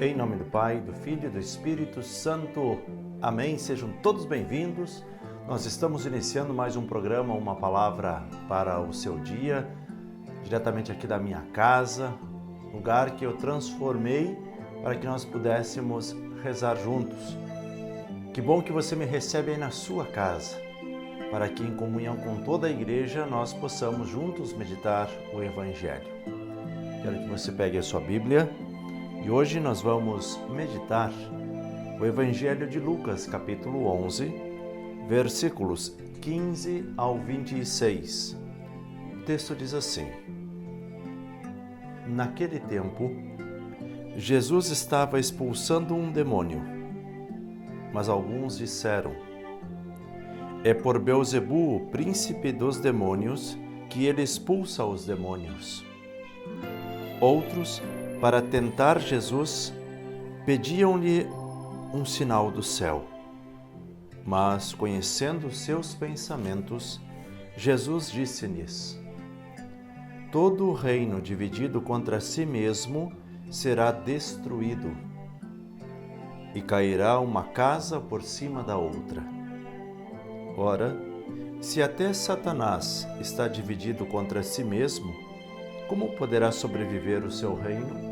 Em nome do Pai, do Filho e do Espírito Santo. Amém. Sejam todos bem-vindos. Nós estamos iniciando mais um programa, uma palavra para o seu dia, diretamente aqui da minha casa, lugar que eu transformei para que nós pudéssemos rezar juntos. Que bom que você me recebe aí na sua casa, para que em comunhão com toda a igreja nós possamos juntos meditar o Evangelho. Quero que você pegue a sua Bíblia e hoje nós vamos meditar o Evangelho de Lucas, capítulo 11, versículos 15 ao 26. O texto diz assim: Naquele tempo, Jesus estava expulsando um demônio, mas alguns disseram: É por Beelzebu, o príncipe dos demônios, que ele expulsa os demônios. Outros, para tentar Jesus, pediam-lhe um sinal do céu. Mas, conhecendo seus pensamentos, Jesus disse-lhes: Todo o reino dividido contra si mesmo será destruído, e cairá uma casa por cima da outra. Ora, se até Satanás está dividido contra si mesmo, como poderá sobreviver o seu reino?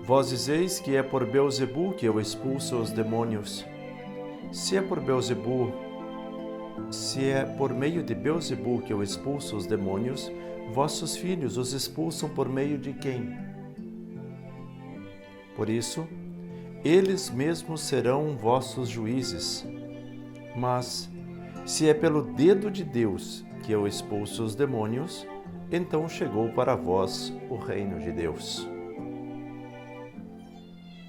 Vós dizeis que é por Beelzebu que eu expulso os demônios. Se é por meio de Beelzebu que eu expulso os demônios, vossos filhos os expulsam por meio de quem? Por isso, eles mesmos serão vossos juízes. Mas, se é pelo dedo de Deus que eu expulso os demônios, então chegou para vós o reino de Deus.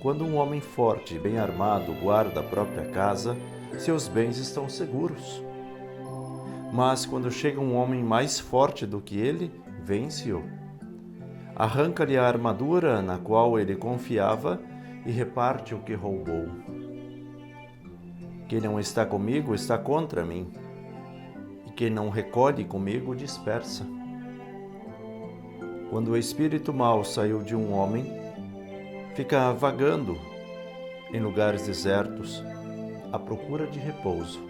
Quando um homem forte e bem armado guarda a própria casa, seus bens estão seguros. Mas quando chega um homem mais forte do que ele, vence-o. Arranca-lhe a armadura na qual ele confiava e reparte o que roubou. Quem não está comigo está contra mim, e quem não recolhe comigo dispersa. Quando o espírito mau saiu de um homem, fica vagando em lugares desertos, à procura de repouso.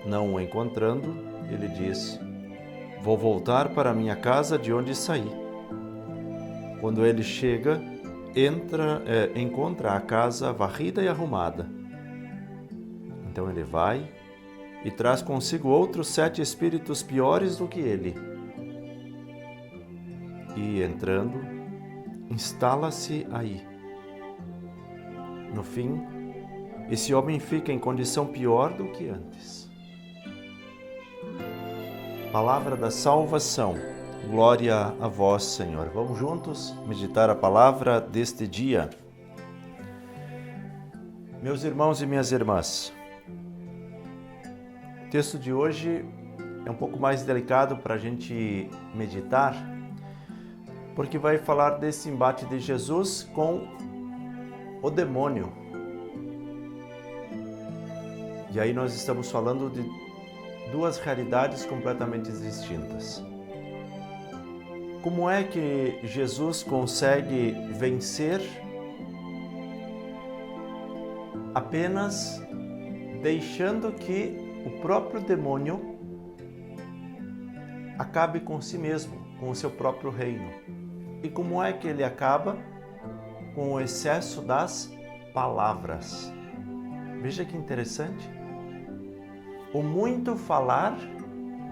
Não o encontrando, ele diz: Vou voltar para minha casa de onde saí. Quando ele chega, encontra a casa varrida e arrumada. Então ele vai e traz consigo outros 7 espíritos piores do que ele. E entrando, instala-se aí. No fim, esse homem fica em condição pior do que antes. Palavra da salvação. Glória a vós, Senhor. Vamos juntos meditar a palavra deste dia. Meus irmãos e minhas irmãs, o texto de hoje é um pouco mais delicado para a gente meditar, porque vai falar desse embate de Jesus com o demônio. E aí nós estamos falando de duas realidades completamente distintas. Como é que Jesus consegue vencer apenas deixando que o próprio demônio acabe com si mesmo, com o seu próprio reino? E como é que ele acaba? Com o excesso das palavras. Veja que interessante. O muito falar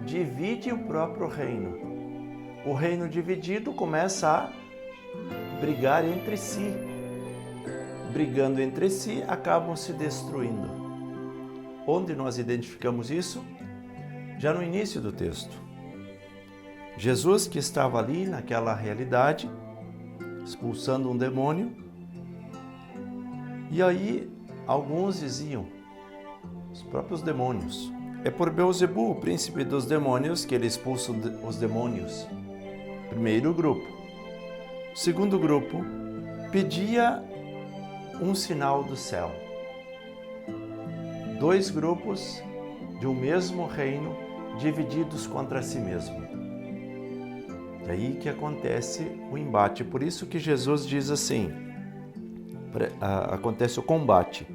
divide o próprio reino. O reino dividido começa a brigar entre si. Brigando entre si, acabam se destruindo. Onde nós identificamos isso? Já no início do texto. Jesus, que estava ali naquela realidade, expulsando um demônio, e aí alguns diziam, os próprios demônios: É por Beelzebu, o príncipe dos demônios, que ele expulsa os demônios. Primeiro grupo. Segundo grupo, pedia um sinal do céu. 2 grupos de um mesmo reino, divididos contra si mesmo. E aí que acontece o embate. Por isso que Jesus diz assim: acontece o combate.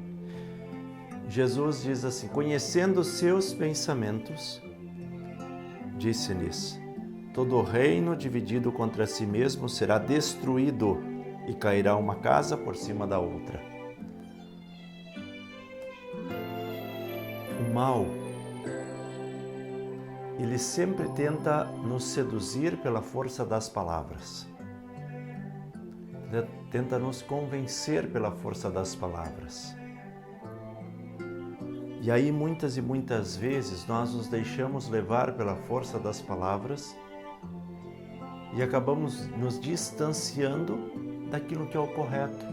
Jesus diz assim: conhecendo os seus pensamentos, disse-lhes: todo reino dividido contra si mesmo será destruído e cairá uma casa por cima da outra. O mal, ele sempre tenta nos seduzir pela força das palavras. Tenta nos convencer pela força das palavras. E aí muitas e muitas vezes nós nos deixamos levar pela força das palavras e acabamos nos distanciando daquilo que é o correto.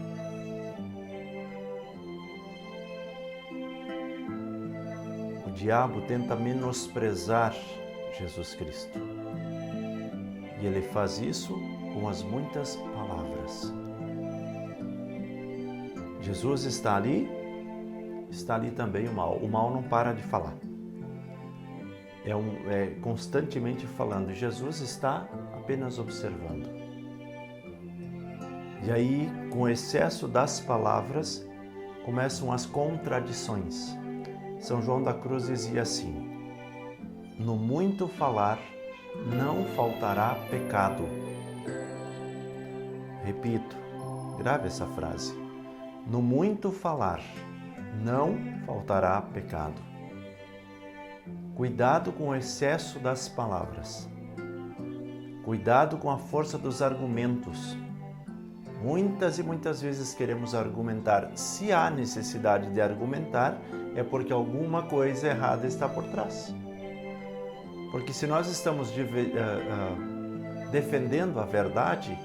O diabo tenta menosprezar Jesus Cristo. E ele faz isso com as muitas palavras. Jesus está ali também o mal. O mal não para de falar. É constantemente falando. Jesus está apenas observando. E aí, com o excesso das palavras, começam as contradições. São João da Cruz dizia assim: no muito falar não faltará pecado. Repito, grave essa frase. No muito falar não faltará pecado. Cuidado com o excesso das palavras. Cuidado com a força dos argumentos. Muitas e muitas vezes queremos argumentar. Se há necessidade de argumentar, é porque alguma coisa errada está por trás. Porque se nós estamos defendendo a verdade,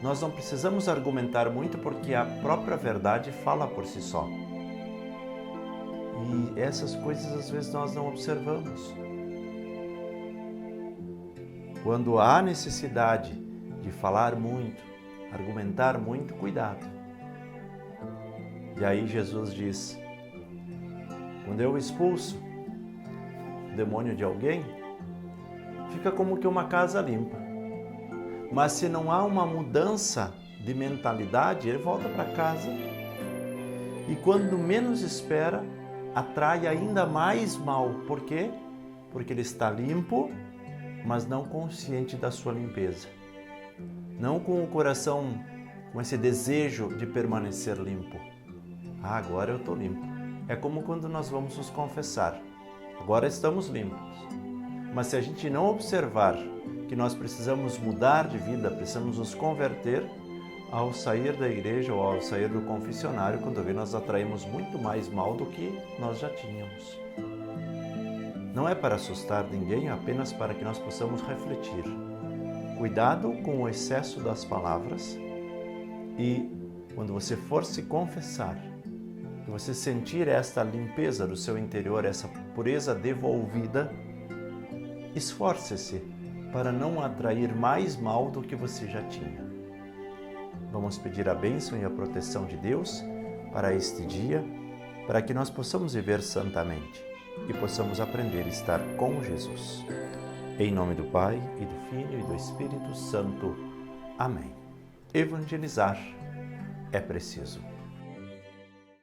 nós não precisamos argumentar muito, porque a própria verdade fala por si só. E essas coisas às vezes nós não observamos. Quando há necessidade de falar muito, argumentar muito, cuidado. E aí Jesus diz: quando eu expulso o demônio de alguém, fica como que uma casa limpa. Mas se não há uma mudança de mentalidade, ele volta para casa e quando menos espera, atrai ainda mais mal. Por quê? Porque ele está limpo, mas não consciente da sua limpeza. Não com o coração, com esse desejo de permanecer limpo. Ah, agora eu estou limpo. É como quando nós vamos nos confessar. Agora estamos limpos. Mas se a gente não observar que nós precisamos mudar de vida, precisamos nos converter, ao sair da igreja ou ao sair do confessionário, quando vê, nós atraímos muito mais mal do que nós já tínhamos. Não é para assustar ninguém, é apenas para que nós possamos refletir. Cuidado com o excesso das palavras e, quando você for se confessar, que você sentir esta limpeza do seu interior, essa pureza devolvida, esforce-se para não atrair mais mal do que você já tinha. Vamos pedir a bênção e a proteção de Deus para este dia, para que nós possamos viver santamente e possamos aprender a estar com Jesus. Em nome do Pai, e do Filho e do Espírito Santo. Amém. Evangelizar é preciso.